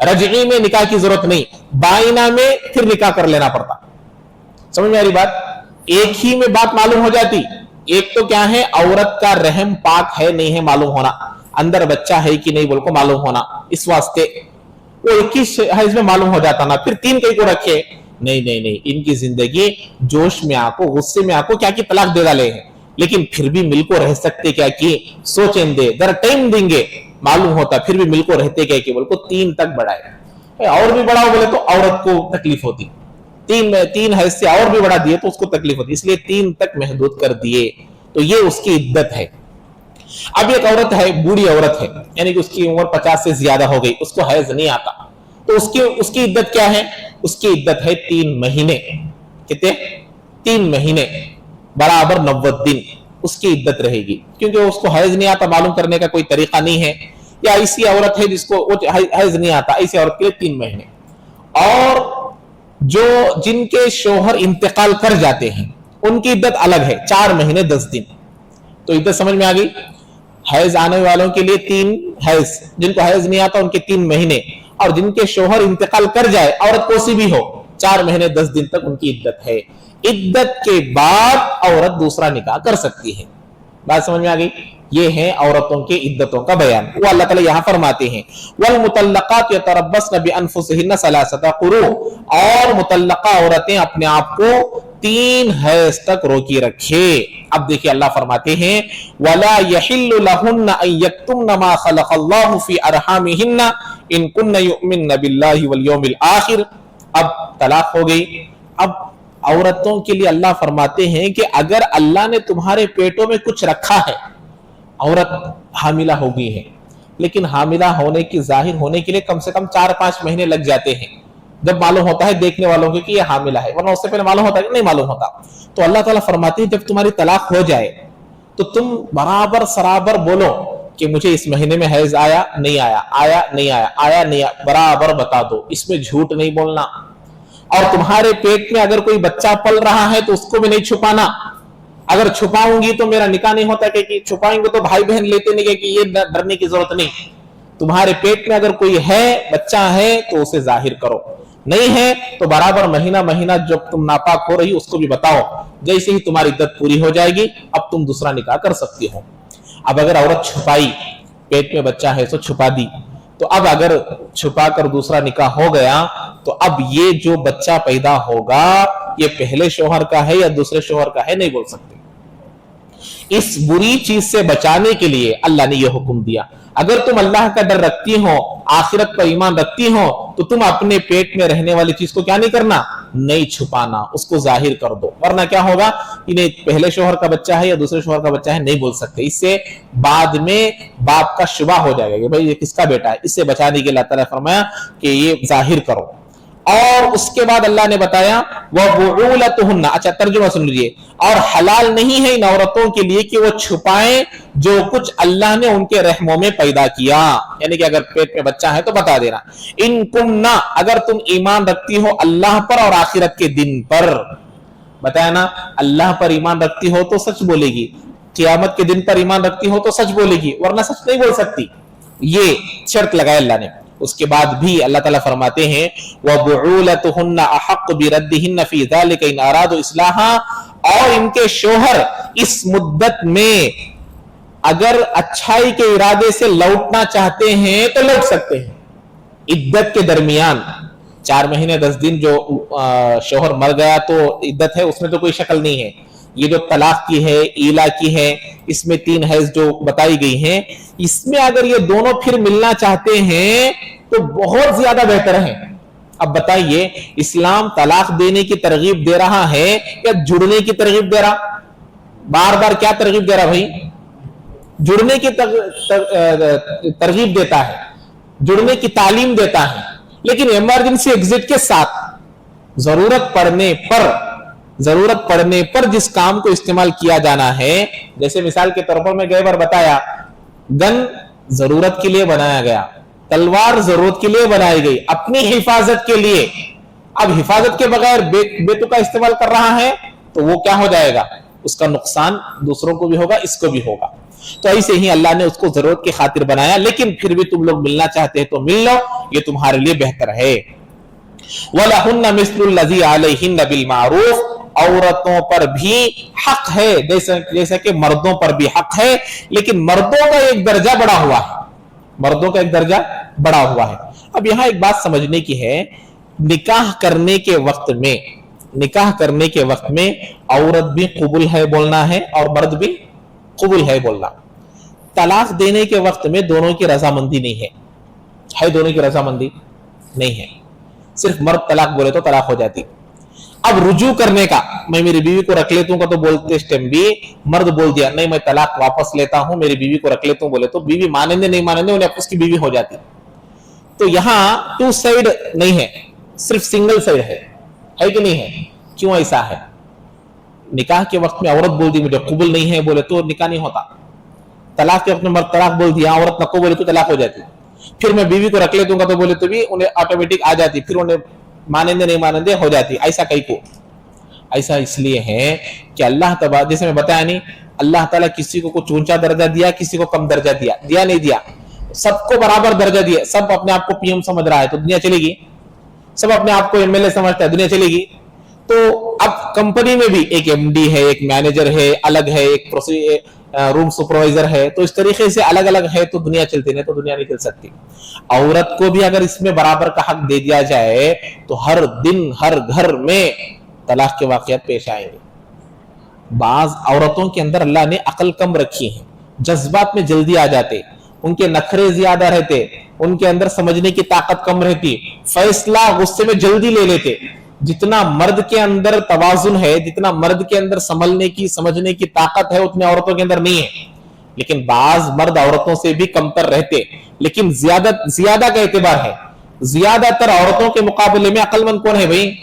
रजई में निकाह की जरूरत नहीं, बाइना में फिर निकाह कर लेना पड़ता। समझ में आ रही बात? एक ही में बात मालूम हो जाती। एक तो क्या है, औरत का रहम पाक है नहीं है मालूम होना, अंदर बच्चा है कि नहीं बोल को मालूम होना, इस वास्ते वो 21 हैज में मालूम हो जाता ना, फिर 3 कहीं को रखे। नहीं नहीं नहीं, इनकी जिंदगी जोश में आको, गुस्से में आको क्या की तलाक दे डाले हैं, लेकिन फिर भी मिलको रह सकते क्या कि सोचें दे, जरा टाइम देंगे, मालूम होता फिर भी मिलको रहते क्या कि बोल को 3 तक बढ़ाए। और भी बढ़ाओ बोले तो औरत को तकलीफ होती, 3 हैज से और भी बढ़ा दिए तो उसको तकलीफ होती, इसलिए 3 तक महदूद कर दिए। तो ये उसकी इद्दत है। अब एक औरत है, बूढ़ी औरत है, यानी कि उसकी उम्र 50 से ज्यादा हो गई, उसको हैज नहीं आता, तो उसकी इद्दत क्या है? उसकी इद्दत है 3 महीने। कितने? 3 महीने बराबर 90 दिन उसकी इद्दत रहेगी, क्योंकि उसको हैज नहीं आता, मालूम करने का कोई तरीका नहीं है, या ऐसी औरत है जिसको हैज नहीं आता, ऐसी औरत के लिए 3 महीने। और जो जिनके शोहर इंतकाल कर जाते हैं उनकी इद्दत अलग है, 4 महीने 10 दिन। तो इद्दत समझ में आ गई? हैज आने वालों के लिए 3 हैज, जिनको हैज नहीं आता उनके 3 महीने, और जिनके शोहर इंतकाल कर जाए, औरत कोसी भी हो, 4 महीने 10 दिन तक उनकी इद्दत है। इद्दत के बाद औरत दूसरा निकाह कर सकती है। बात समझ में आ गई? ये है औरतों के इद्दतों का बयान। वो अल्लाह ताला यहां फरमाते हैं, वल मुतल्लकात यतरब्बस्न बिअनफुसिहिन्न सलासता कुरू, और मुतल्लका औरतें अपने आप को 3 हैज तक रोकी रखे। अब देखिए अल्लाह फरमाते हैं, वला यहिल्लु लहुन्न अन यक्तुमन मा खलक़ल्लाहु फी अरहामिहिन्न इन कुन्न युमिन्न बिल्लाहि वल यौमिल आखिर। अब तलाक हो गई। अब औरतों के लिए अल्लाह फरमाते हैं कि अगर अल्लाह ने तुम्हारे पेटों में कुछ रखा है, औरत हामिला हो गई है, लेकिन हामिला होने की जाहिर होने के लिए कम से कम 4-5 महीने लग जाते हैं, जब मालूम होता है देखने वालों को कि ये हामिला है, वरना उससे पहले मालूम होता है कि नहीं मालूम होता। तो अल्लाह ताला फरमाते हैं, जब तुम्हारी तलाक हो जाए तो तुम बराबर सराबर बोलो कि मुझे इस महीने में हैज आया नहीं आया, आया नहीं आया, आया नहीं आया, बराबर बता दो, इसमें झूठ नहीं बोलना। और तुम्हारे पेट में अगर कोई बच्चा पल रहा है तो उसको भी नहीं छुपाना। अगर छुपाऊंगी तो मेरा निकाह नहीं होता, कि छुपाएंगे तो भाई बहन लेते नहीं, कि ये डरने की जरूरत नहीं। तुम्हारे पेट में अगर कोई है, बच्चा है, तो उसे जाहिर करो, नहीं है तो बराबर महीना महीना जब तुम नापाक हो रही उसको भी बताओ। जैसे ही तुम्हारी इद्दत पूरी हो जाएगी अब तुम दूसरा निकाह कर सकती हो। अब अगर औरत छुपाई, पेट में बच्चा है तो छुपा दी, तो अब अगर छुपा कर दूसरा निकाह हो गया तो अब ये जो बच्चा पैदा होगा ये पहले शोहर का है या दूसरे शोहर का है नहीं बोल सकते। इस बुरी चीज से बचाने के लिए अल्लाह ने यह हुक्म दिया। अगर तुम अल्लाह का डर रखती हो, आखिरत पर ईमान रखती हो, तो तुम अपने पेट में रहने वाली चीज को क्या नहीं करना, नहीं छुपाना, उसको जाहिर कर दो। वरना क्या होगा, इन्हें पहले शोहर का बच्चा है या दूसरे शोहर का बच्चा है नहीं बोल सकते। इससे बाद में बाप का शुबा हो जाएगा कि भाई ये किसका बेटा है। इससे बचाने के लिए अल्लाह ताला फरमाया कि ये जाहिर करो। और उसके बाद अल्लाह ने बताया वह बुऊलतुहुन्ना, अच्छा तर्जुमा सुन लीजिए, और हलाल नहीं है इन औरतों के लिए कि वो छुपाएं जो कुछ अल्लाह ने उनके रहमों में पैदा किया। यानी कि अगर पेट में बच्चा है तो बता देना। इन कुन्ना, अगर तुम ईमान रखती हो अल्लाह पर और आखिरत के दिन पर, बताया ना, अल्लाह पर ईमान रखती हो तो सच बोलेगी, क़यामत के दिन पर ईमान रखती हो तो सच बोलेगी, वरना सच नहीं बोल सकती। ये शर्त लगाया अल्लाह ने। उसके बाद भी अल्लाह ताला फरमाते हैं व बुऊलतुहुन्ना अहक्कु बिरद्दिहिन्ना फी ज़ालिका इन अरादू इस्लाहा, और इनके शोहर इस मुद्दत में अगर अच्छाई के इरादे से लौटना चाहते हैं तो लौट सकते हैं। इद्दत के दरमियान 4 महीने 10 दिन जो शोहर मर गया तो इद्दत है, उसमें तो कोई शक्ल नहीं है। ये जो तलाक की है, ईला की है, इसमें 3 हैज जो बताई गई हैं, इसमें अगर ये दोनों फिर मिलना चाहते हैं तो बहुत ज्यादा बेहतर है। अब बताइए, इस्लाम तलाक देने की तरगीब दे रहा है या जुड़ने की तरगीब दे रहा? बार बार क्या तरगीब दे रहा भाई? जुड़ने की तरगीब देता है, जुड़ने की तालीम देता है, लेकिन इमरजेंसी एग्जिट के साथ जरूरत पड़ने पर जिस काम को इस्तेमाल किया जाना है, जैसे मिसाल के तौर पर मैं गए बार बताया, गन जरूरत के लिए बनाया गया, तलवार जरूरत के लिए बनाई गई, अपनी हिफाजत के लिए। अब हिफाजत के बगैर बेतुका इस्तेमाल कर रहा है तो वो क्या हो जाएगा? उसका नुकसान दूसरों को भी होगा, इसको भी होगा। तो ऐसे ही अल्लाह ने उसको जरूरत की खातिर बनाया, लेकिन फिर भी तुम लोग मिलना चाहते हैं तो मिल लो, ये तुम्हारे लिए बेहतर है। वलहुन्ना मिस्लुल लज़ी अलैहिन्ना बिल मारूफ, औरतों पर भी हक है जैसे कि मर्दों पर भी हक है, लेकिन मर्दों का एक दर्जा बढ़ा हुआ है, मर्दों का एक दर्जा बढ़ा हुआ है। अब यहां एक बात समझने की है, निकाह करने के वक्त में औरत भी कबूल है बोलना है और मर्द भी कबूल है बोलना। तलाक देने के वक्त में दोनों की रजामंदी नहीं है, दोनों की रजामंदी नहीं है, सिर्फ मर्द तलाक बोले तो तलाक हो जाती। अब रुजू करने का, मैं मेरी बीवी को रख लेता हूं का तो बोलते इस टाइम भी मर्द बोल दिया नहीं मैं तलाक वापस लेता हूं, मेरी बीवी को रख लेता हूं बोले तो बीवी मानेंगे नहीं मानेंगे, उन्हें उसकी बीवी हो जाती। तो यहां 2 साइड नहीं है, सिर्फ सिंगल साइड है कि नहीं है? क्यों ऐसा है? निकाह के वक्त में औरत बोल दी मुझे कबूल नहीं है बोले तो निकाह नहीं होता। तलाक के वक्त में मर्द तलाक बोल दिया, औरत नको बोले तो तलाक हो जाती। फिर मैं बीवी को रख ले दूंगा तो बोले तो भी उन्हें ऑटोमेटिक आ जाती, फिर उन्हें मानेंगे नहीं मानेंगे हो जाती। ऐसा कहीं को ऐसा इसलिए है कि अल्लाह तबारा, जैसे मैं बताया नहीं, अल्लाह ताला किसी को कुछ ऊंचा दर्जा दिया, किसी को कम दर्जा दिया नहीं दिया, सबको बराबर दर्जा दिया। सब अपने आप को पीएम समझ रहा है तो दुनिया चलेगी, सब अपने आप को एमएलए समझता है, दुनिया चलेगी। तो अब कंपनी में भी एक एमडी है, एक मैनेजर है, अलग है, एक रूम सुपरवाइजर है, तो इस तरीके से अलग अलग है तो दुनिया चलती, नहीं तो दुनिया नहीं चल सकती। औरत को भी अगर इसमें बराबर का हक दे दिया जाए तो हर दिन हर घर में तलाक के वाकयात पेश आएंगे। बाज औरतों के अंदर अल्लाह ने अकल कम रखी है, जज्बात में जल्दी आ जाते, उनके नखरे ज्यादा रहते, उनके अंदर समझने की ताकत कम रहती, फैसला गुस्से में जल्दी ले लेते। जितना मर्द के अंदर तवाजुन है, जितना मर्द के अंदर संभलने की समझने की ताकत है, उतने औरतों के अंदर नहीं है। लेकिन बाज मर्द औरतों से भी कमतर रहते, लेकिन ज्यादा का एतबार है, ज्यादातर औरतों के मुकाबले में अक्लमंद कौन है भाई?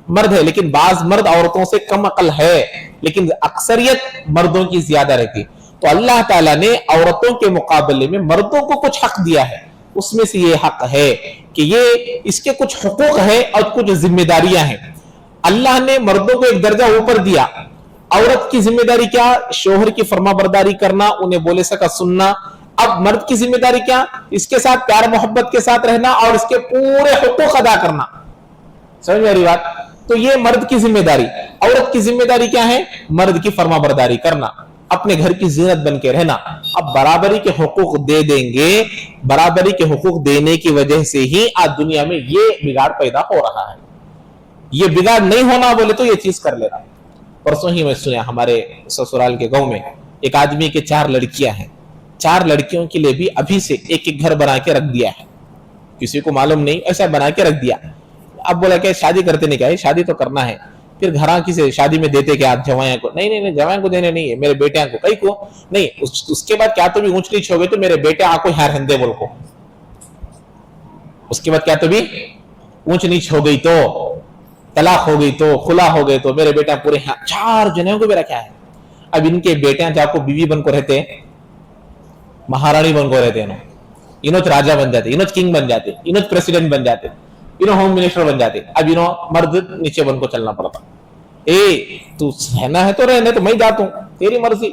मर्द है। लेकिन बाज मर्द औरतों से कम अकल है, लेकिन अक्सरियत मर्दों की ज्यादा रहती। तो अल्लाह ताला ने औरतों के मुकाबले में मर्दों को कुछ हक दिया है, उसमें से ये हक है कि ये इसके कुछ हुकूक है और कुछ जिम्मेदारियां हैं। अल्लाह ने मर्दों को एक दर्जा ऊपर दिया। औरत की जिम्मेदारी क्या? शोहर की फरमाबरदारी करना, उन्हें बोले सका सुनना। अब मर्द की जिम्मेदारी क्या? इसके साथ प्यार मोहब्बत के साथ रहना और इसके पूरे हुकूक अदा करना। समझ में आ रही बात? तो ये मर्द की जिम्मेदारी। औरत की जिम्मेदारी क्या है? मर्द की फरमाबरदारी करना, अपने घर की जीनत बन के रहना। अब बराबरी के हुकूक दे देंगे, बराबरी के हुकूक देने की वजह से ही आज दुनिया में ये बिगाड़ पैदा हो रहा है। ये बिगाड़ नहीं होना बोले तो ये चीज कर लेना। परसों ही मैं सुना हमारे ससुराल के गांव में एक आदमी के 4 लड़कियां हैं, 4 लड़कियों के लिए भी अभी से एक एक घर बना के रख दिया है, किसी को मालूम नहीं, ऐसा बना के रख दिया। अब बोला क्या शादी करते नहीं? क्या है शादी तो करना है। फिर घरा किसे शादी में देते क्या? आप जवाया को? नहीं जवाया को देने नहीं है, मेरे बेटियां को। कई को नहीं। उसके बाद क्या तो भी ऊंच नीच हो गई तो मेरे बेटे आको हार हिंदे बोल को। उसके बाद क्या तो भी ऊंच नीच हो गई तो, तलाक हो गई तो, खुला हो गए तो मेरे बेटा पूरे 4 जने को भी रखा है। अब इनके बेटियां जाको बीवी बन को रहते, महारानी बन को रहते, इनोच राजा बन जाते, इनोच किंग बन जाते, इनोच प्रेसिडेंट बन जाते, इनो होम मिनिस्टर बन जाते। अब इनो मर्द नीचे बन को चलना पड़ता। तू रहना है तो रहने, तो मैं जाता हूं, तेरी मर्जी,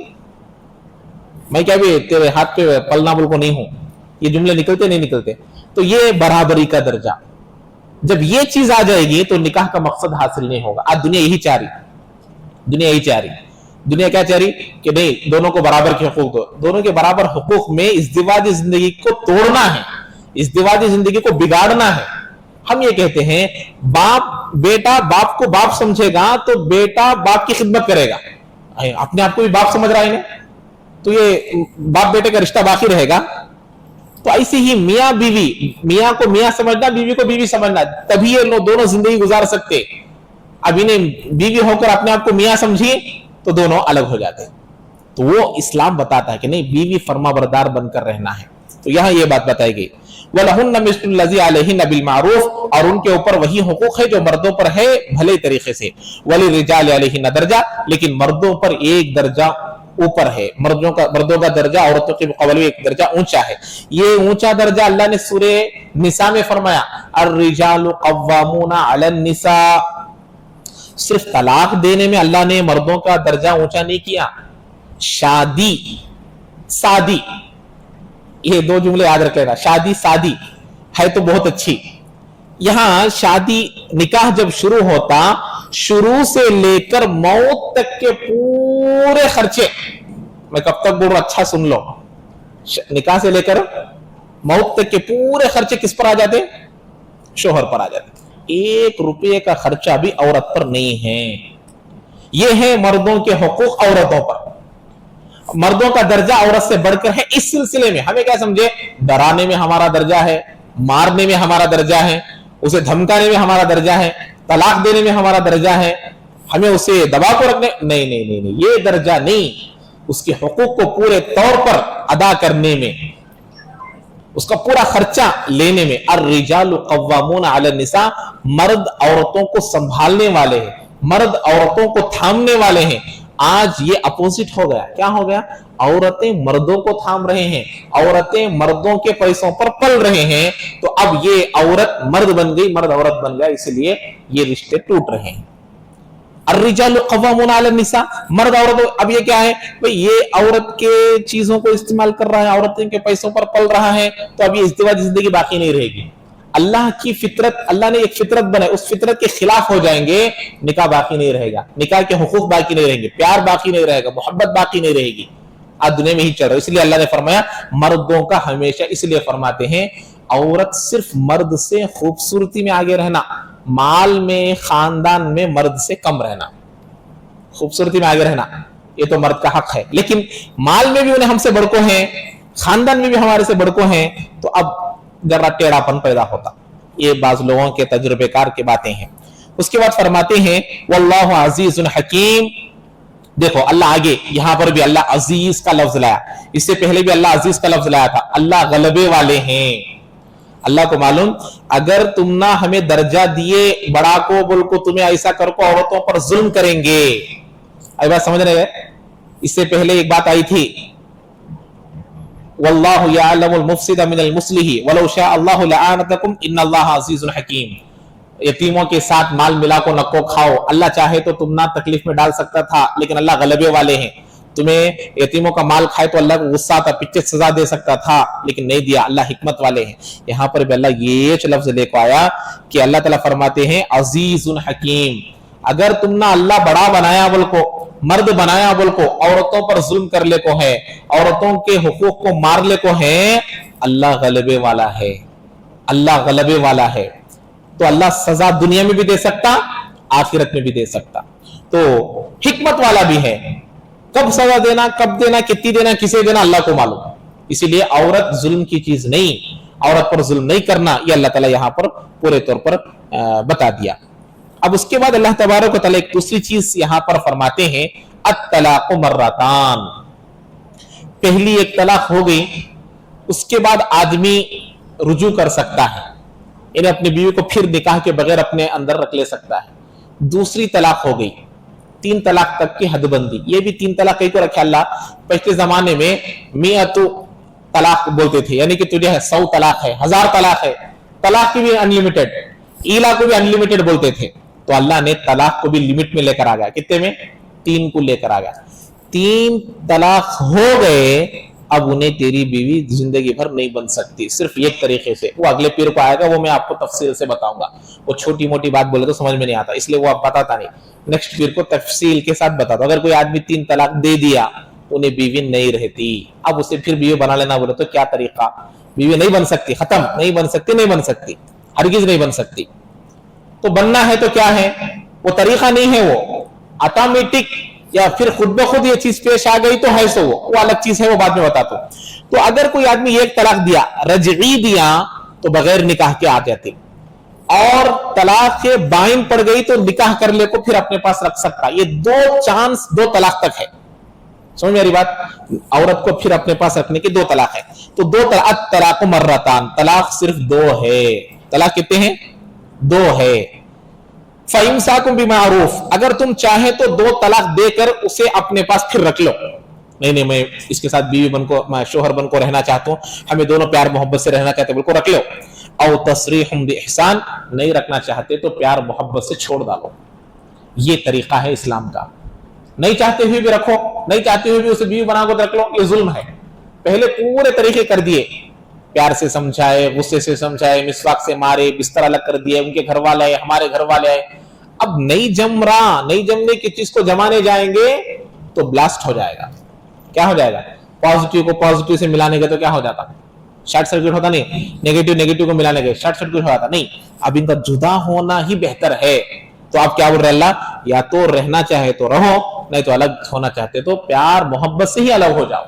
मैं क्या भी तेरे हाथ पे पलना बुल को नहीं हूं। ये जुमले निकलते नहीं निकलते। तो ये बराबरी का दर्जा, जब ये चीज आ जाएगी तो निकाह का मकसद हासिल नहीं होगा। आज दुनिया यही चाह रही, दुनिया क्या चाह रही कि नहीं दोनों को बराबर के हुकूक दो। दोनों के बराबर हुकूक में इज़्दिवाजी जिंदगी को तोड़ना है, इज़्दिवाजी जिंदगी को बिगाड़ना है। ہم یہ کہتے ہیں بیٹا باپ کو باپ سمجھے گا تو بیٹا باپ کی خدمت کرے گا. اپنے آپ کو بھی باپ سمجھ رہا ہے تو یہ باپ بیٹے کا رشتہ باقی رہے گا. تو ایسے ہی میاں بیوی, میاں کو میاں سمجھنا, بیوی کو بیوی سمجھنا, تبھی یہ دونوں زندگی گزار سکتے. اب انہیں بیوی ہو کر اپنے آپ کو میاں سمجھی تو دونوں الگ ہو جاتے. تو وہ اسلام بتاتا ہے کہ نہیں, بیوی فرما بردار بن کر رہنا ہے. تو یہاں یہ بات بتائی گئی, وَلَهُنَّ مِثْلُ الَّذِي عَلَيْهِنَّ بِالْمَعْرُوفِ, اور ان کے اوپر وہی حقوق ہے جو مردوں پر ہے بھلے طریقے سے. وَلِلرِّجَالِ عَلَيْهِنَّ دَرْجَةٌ, لیکن مردوں پر ایک درجہ اوپر ہے. مردوں کا درجہ عورتوں کے مقابلے ایک درجہ اونچا ہے. یہ اونچا درجہ اللہ نے سورہ نساء میں فرمایا, الرجال قوامون علی النساء. صرف طلاق دینے میں اللہ نے مردوں کا درجہ اونچا نہیں کیا. شادی سادی, یہ دو جملے یاد رکھ لینا, شادی سادی ہے تو بہت اچھی. یہاں شادی نکاح جب شروع ہوتا, شروع سے لے کر موت تک کے پورے خرچے, میں کب تک بول رہا اچھا سن لو, نکاح سے لے کر موت تک کے پورے خرچے کس پر آ جاتے؟ شوہر پر آ جاتے. 1 روپے کا خرچہ بھی عورت پر نہیں ہے. یہ ہے مردوں کے حقوق عورتوں پر. مردوں کا درجہ عورت سے بڑھ کر ہے. اس سلسلے میں ہمیں کیا سمجھے, ڈرانے میں ہمارا درجہ ہے, مارنے میں ہمارا درجہ ہے, اسے دھمکانے میں ہمارا درجہ ہے, طلاق دینے میں ہمارا درجہ ہے, ہمیں اسے دبا کو رکھنے, نہیں, یہ درجہ نہیں. اس کے حقوق کو پورے طور پر ادا کرنے میں, اس کا پورا خرچہ لینے میں. الرجال قوامون علی النساء, مرد عورتوں کو سنبھالنے والے ہیں, مرد عورتوں کو تھامنے والے ہیں. آج یہ اپوزٹ ہو گیا. کیا ہو گیا؟ عورتیں مردوں کو تھام رہے ہیں, عورتیں مردوں کے پیسوں پر پل رہے ہیں. تو اب یہ عورت مرد بن گئی, مرد عورت بن گیا, اس لیے یہ رشتے ٹوٹ رہے ہیں. الرجال قوامون علی النساء, مرد عورت. اب یہ کیا ہے بھئی, یہ عورت کے چیزوں کو استعمال کر رہا ہے, عورتوں کے پیسوں پر پل رہا ہے, تو اب یہ ازدواج زندگی باقی نہیں رہے گی. اللہ کی فطرت, اللہ نے ایک فطرت بنائی, اس فطرت کے خلاف ہو جائیں گے, نکاح باقی نہیں رہے گا, نکاح کے حقوق باقی نہیں رہیں گے, پیار باقی نہیں رہے گا, محبت باقی نہیں رہے گی. آج دنیا میں ہی چل رہا ہے. اس لیے اللہ نے فرمایا مردوں کا ہمیشہ, اس لیے فرماتے ہیں عورت صرف مرد سے خوبصورتی میں آگے رہنا, مال میں, خاندان میں مرد سے کم رہنا. خوبصورتی میں آگے رہنا یہ تو مرد کا حق ہے, لیکن مال میں بھی انہیں ہم سے بڑکو ہیں, خاندان میں بھی ہمارے سے بڑکو ہیں, تو اب ذرا ٹیڑھا پن پیدا ہوتا. یہ بعض لوگوں کے تجربے کار کی باتیں ہیں. اس کے بعد فرماتے ہیں واللہ عزیز حکیم. دیکھو اللہ آگے یہاں پر بھی اللہ عزیز کا لفظ لایا, اس سے پہلے بھی اللہ عزیز کا لفظ لایا تھا. اللہ غلبے والے ہیں. اللہ کو معلوم, اگر تم نہ ہمیں درجہ دیے بڑا کو بول کو, تمہیں ایسا کر کو عورتوں پر ظلم کریں گے. ای بات سمجھ رہے ہیں؟ اس سے پہلے ایک بات آئی تھی, واللہ یعلم المفسد من المصلح ولو شاء اللہ لأعنتکم ان اللہ عزیز حکیم. یتیموں کے ساتھ مال ملا کو نکو کھاؤ, اللہ چاہے تو تم نہ تکلیف میں ڈال سکتا تھا, لیکن اللہ غلبے والے ہیں. تمہیں یتیموں کا مال کھائے تو اللہ کو غصہ آتا, پیچھے سزا دے سکتا تھا, لیکن نہیں دیا. اللہ حکمت والے ہیں. یہاں پر بھی اللہ یہ لفظ لے کو آیا کہ اللہ تعالیٰ فرماتے ہیں عزیز حکیم. اگر تم نہ اللہ بڑا بنایا بول کو, مرد بنایا بول کو, عورتوں پر ظلم کر لے کو ہے, عورتوں کے حقوق کو مار لے کو ہے, اللہ غلبے والا ہے. اللہ غلبے والا ہے. تو اللہ سزا دنیا میں بھی دے سکتا, آخرت میں بھی دے سکتا. تو حکمت والا بھی ہے. کب سزا دینا, کب دینا, کتنی دینا, کسے دینا, اللہ کو معلوم. اسی لیے عورت ظلم کی چیز نہیں, عورت پر ظلم نہیں کرنا, یہ اللہ تعالیٰ یہاں پر پورے طور پر بتا دیا. اب اس کے بعد اللہ تبارک و تعالیٰ ایک دوسری چیز یہاں پر فرماتے ہیں, الطلاق مرتان. پہلی ایک طلاق ہو گئی, اس کے بعد آدمی رجوع کر سکتا ہے, یعنی اپنی بیوی کو پھر نکاح کے بغیر اپنے اندر رکھ لے سکتا ہے. دوسری طلاق ہو گئی, 3 طلاق تک کی حد بندی. یہ بھی 3 طلاق کئی کو رکھے اللہ. پچھلے زمانے میں 100 طلاق بولتے تھے, یعنی کہ تجھے 100 طلاق ہے, 1000 طلاق ہے. طلاق کی بھی انلمیٹڈ, ایلا کو بھی انلمیٹڈ بولتے تھے. تو اللہ نے طلاق کو بھی لمٹ میں لے کر آ گیا. کتنے میں؟ 3 کو لے کر آ گیا. 3 طلاق ہو گئے, اب انہیں تیری بیوی زندگی بھر نہیں بن سکتی, صرف ایک طریقے سے. وہ اگلے پیر کو آئے گا, وہ میں آپ کو تفصیل سے بتاؤں گا. وہ چھوٹی موٹی بات بولے تو سمجھ میں نہیں آتا, اس لیے وہ آپ بتاتا نہیں. نیکسٹ پیر کو تفصیل کے ساتھ بتاتا. اگر کوئی آدمی 3 طلاق دے دیا, انہیں بیوی نہیں رہتی. اب اسے پھر بیوی بنا لینا بولے تو کیا طریقہ؟ بیوی نہیں بن سکتی, ختم, نہیں بن سکتی, نہیں بن سکتی. हरगिज नहीं बन सकती। तो बनना है तो क्या है, वो तरीका नहीं है, वो ऑटोमेटिक या फिर खुद ब खुद ये चीज पेश आ गई तो है, सो वो अलग चीज है, वो बाद में बताता हूं। तो अगर कोई आदमी एक तलाक दिया, रजई दिया, तो बगैर निकाह के आ जाती, और तलाक के बाइन पड़ गई तो निकाह कर ले को फिर अपने पास रख सकता। ये दो चांस, दो तलाक तक है, समझ मेरी बात। औरत को फिर अपने पास रखने की दो तलाक है। तो दो तलाक, तलाक मर्रतान, तलाक सिर्फ दो है। तलाक कितने हैं, दो है। फइमसाकुम बिमारूफ, अगर तुम चाहे तो दो तलाक देकर उसे अपने पास फिर रख लो। नहीं मैं इसके साथ बीवी बन को, मैं शोहर बन को रहना चाहता हूं, हमें दोनों प्यार मोहब्बत से रहना चाहते, बिल्कुल रख लो। औ तसरीहुम बिइहसान, नहीं रखना चाहते तो प्यार मोहब्बत से छोड़ डालो। ये तरीका है इस्लाम का। नहीं चाहते हुए भी रखो, नहीं चाहते हुए भी उसे बीवी बना कर रख लो, ये जुल्म है। पहले पूरे तरीके कर दिए, प्यार से समझाए, गुस्से से समझाए, मिसवाक से मारे, बिस्तर अलग कर दिए, उनके घर वाले आए, हमारे घर वाले आए। अब नहीं जम रहा, नहीं जमने की चीज को जमाने जाएंगे तो ब्लास्ट हो जाएगा। क्या हो जाएगा, पॉजिटिव को पॉजिटिव से मिलाने के तो क्या हो जाता, शॉर्ट सर्किट होता नहीं, नेगेटिव नेगेटिव को मिलाने के शॉर्ट सर्किट हो जाता नहीं। अब इनका जुदा होना ही बेहतर है। तो आप क्या बोल रहे अल्लाह, या तो रहना चाहे तो रहो, नहीं तो अलग होना चाहते तो प्यार मोहब्बत से ही अलग हो जाओ,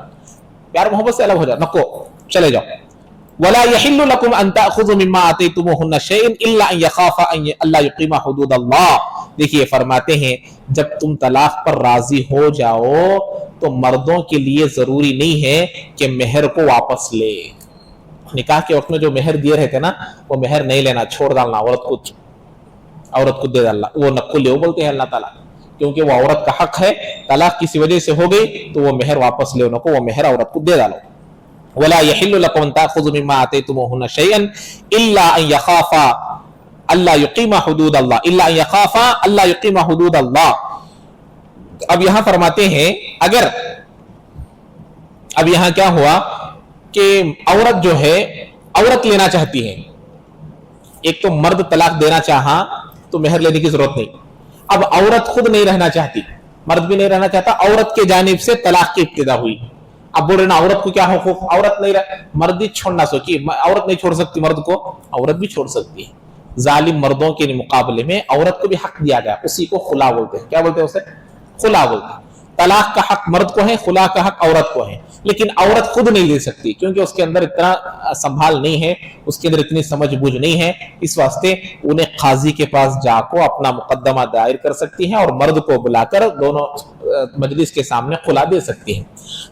प्यार मोहब्बत से अलग हो जाओ, नको चले जाओ। वला यहिल्लु लकुम अन ताखुज़ू मिम्मा आतैतुमूहुन्ना शैअन इल्ला अन यखाफा अल्ला युकीमा हुदूदल्लाह। देखिए फरमाते हैं, जब तुम तलाक पर राजी हो जाओ तो मर्दों के लिए जरूरी नहीं है कि मेहर को वापस ले। निकाह के वक्त में जो मेहर दिए रहते ना, वो मेहर नहीं लेना, छोड़ डालना, औरत को दे डालना, वो नक्को ले बोलते हैं अल्लाह ताला, क्योंकि वो औरत का हक है। तलाक किसी वजह से हो गई तो वो मेहर वापस ले, उनको वो मेहर औरत को दे डालो। वला यहिल्लु लकुम अन ताखुज़ू मिम्मा आतैतुमूहुन्ना शैअन इल्ला अन यखाफा अल्ला युकीमा हुदूदल्लाह, इल्ला अन यखाफा अल्ला युकीमा हुदूदल्लाह। अब यहां फरमाते हैं, अगर अब यहां क्या हुआ कि औरत जो है, औरत लेना चाहती है, एक तो मर्द तलाक देना चाहा तो मेहर लेने की जरूरत नहीं। अब औरत खुद नहीं रहना चाहती, मर्द भी नहीं रहना चाहता, औरत के जानिब से तलाक की इब्तिदा हुई। अब बोल रहे ना औरत को क्या हुकूक, औरत नहीं रह, मर्द ही छोड़ना सोची, औरत नहीं छोड़ सकती मर्द को, औरत भी छोड़ सकती है। जालिम मर्दों के मुकाबले में औरत को भी हक दिया गया, उसी को खुला बोलते हैं। क्या बोलते हैं उसे, खुला बोलते हैं। तलाक का हक मर्द को है, खुला का हक औरत को है, लेकिन औरत खुद नहीं दे सकती क्योंकि उसके अंदर इतना संभाल नहीं है, उसके अंदर इतनी समझ बूझ नहीं है। इस वास्ते उन्हें काजी के पास जाकर अपना मुकदमा दायर कर सकती है और मर्द को बुलाकर दोनों मजलिस के सामने खुला दे सकती है।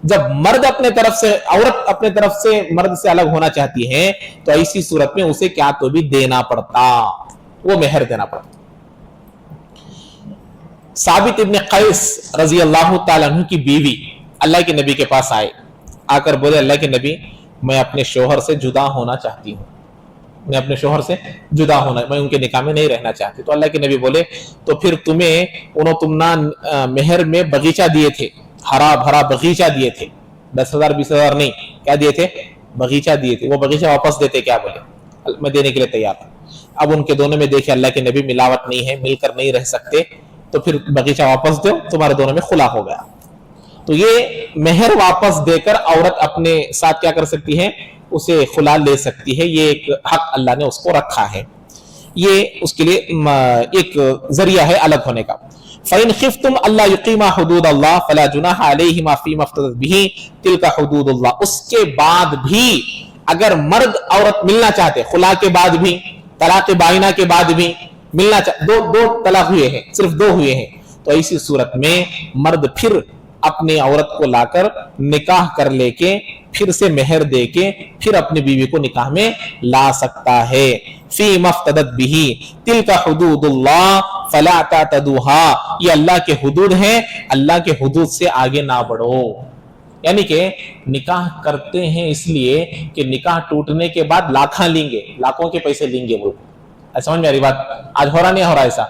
जब मर्द अपने तरफ से, औरत अपने तरफ से मर्द से अलग होना चाहती है तो ऐसी सूरत में उसे क्या तो भी देना पड़ता, वो मेहर देना पड़ता। साबित इब्न कैस रजी अल्लाह ताला अन्हु की बीवी अल्लाह के नबी के पास आए, आकर बोले अल्लाह के नबी, मैं अपने शोहर से जुदा होना चाहती हूँ, मैं अपने शोहर से जुदा होना, मैं उनके निकाह में नहीं रहना चाहती। तो अल्लाह के नबी बोले, तो फिर तुम ना मेहर में बगीचा दिए थे, हरा भरा बगीचा दिए थे, 10,000 20,000 नहीं, क्या दिए थे, बगीचा दिए थे, वो बगीचा वापस देते क्या? बोले मैं देने के लिए तैयार था। अब उनके दोनों में देखे अल्लाह के नबी मिलावट नहीं है, मिलकर नहीं रह सकते, तो फिर बगीचा वापस दो, तुम्हारे दोनों में खुला हो गया। तो ये मेहर वापस देकर औरत अपने साथ क्या कर सकती है, उसे खुला ले सकती है। ये एक हक अल्लाह ने उसको रखा है, ये उसके लिए एक जरिया है अलग होने का। फ़इन खिफ्तुम अल्ला युकीमा हुदूदल्लाह फला जुनाह अलैहिमा फीमा इफ्तदत बिही तिलका हुदूदुल्लाह। उसके बाद भी अगर मर्द औरत मिलना चाहते, खुला के बाद भी, तलाक बाइना के बाद भी मिलना चाहते, दो तलाक हुए हैं, सिर्फ 2 हुए हैं, तो ऐसी सूरत में मर्द फिर अपनी औरत को लाकर निकाह कर लेके फिर से मेहर देके फिर अपनी बीवी को निकाह में ला सकता है। फी मफ्तदत बिही तिलका हुदूदुल्लाह फला तअतदूहा, ये अल्लाह के हुदूद हैं, अल्लाह के हुदूद से आगे ना बढ़ो। यानी कि निकाह करते हैं इसलिए कि निकाह टूटने के बाद लाखा लेंगे, लाखों के पैसे लेंगे, वो समझ में आ रही बात? आज हो रहा नहीं हो रहा ऐसा?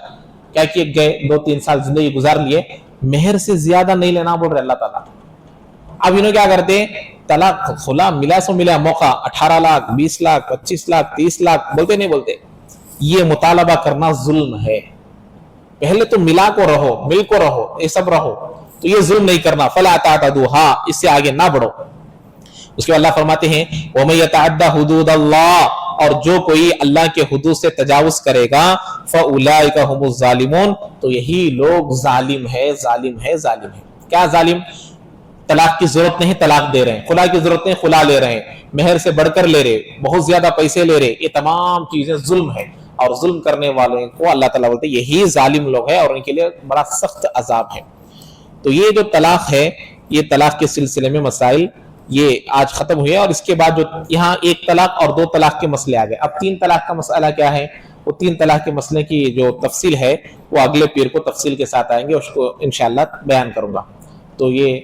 क्या किए गए 2-3 साल जिंदगी गुजार लिए, मेहर से ज्यादा नहीं लेना बोल रहे अल्लाह ताला। अब इन्होंने क्या करते, तलाक खुला मिला सो मिला मौका, 18 लाख 20 लाख 25 लाख 30 लाख बोलते नहीं बोलते, ये मुतालबा करना जुल्म है। पहले तो मिला को रहो, मिल को रहो, ये सब रहो, तो ये जुल्म नहीं करना। फला तअतदूहा, इससे आगे ना बढ़ो। उसके बाद अल्लाह फरमाते हैं वमन यतअद्दा हुदूदल्लाह, اور جو کوئی اللہ کے حدود سے تجاوز کرے گا فاولئک هم الظالمون، تو یہی لوگ ظالم ہے ظالم ہے ظالم ہے۔ کیا ظالم؟ طلاق کی ضرورت نہیں طلاق دے رہے ہیں، خلا کی ضرورت نہیں خلا لے رہے ہیں، مہر سے بڑھ کر لے رہے، بہت زیادہ پیسے لے رہے، یہ تمام چیزیں ظلم ہے، اور ظلم کرنے والوں کو اللہ تعالیٰ بولتے ہیں یہی ظالم لوگ ہیں، اور ان کے لیے بڑا سخت عذاب ہے۔ تو یہ جو طلاق ہے، یہ طلاق کے سلسلے میں مسائل یہ آج ختم ہوئے، اور اس کے بعد جو یہاں ایک طلاق اور دو طلاق کے مسئلے آ گئے۔ اب تین طلاق کا مسئلہ کیا ہے؟ وہ تین طلاق کے مسئلے کی جو تفصیل ہے وہ اگلے پیر کو تفصیل کے ساتھ آئیں گے، اس کو انشاءاللہ بیان کروں گا۔ تو یہ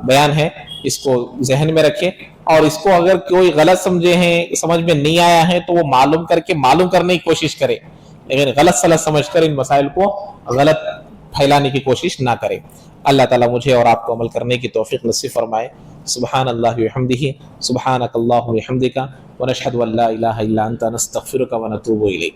بیان ہے، اس کو ذہن میں رکھیں، اور اس کو اگر کوئی غلط سمجھے ہیں، سمجھ میں نہیں آیا ہے، تو وہ معلوم کر کے معلوم کرنے کی کوشش کرے، لیکن غلط سلط سمجھ کر ان مسائل کو غلط پھیلانے کی کوشش نہ کرے۔ اللہ تعالیٰ مجھے اور آپ کو عمل کرنے کی توفیق نصیب فرمائے۔ سبحان اللہ وبحمدہ، سبحانک اللہم وبحمدک، ونشہد ان لا الہ الا انت، نستغفرک ونتوب الیک۔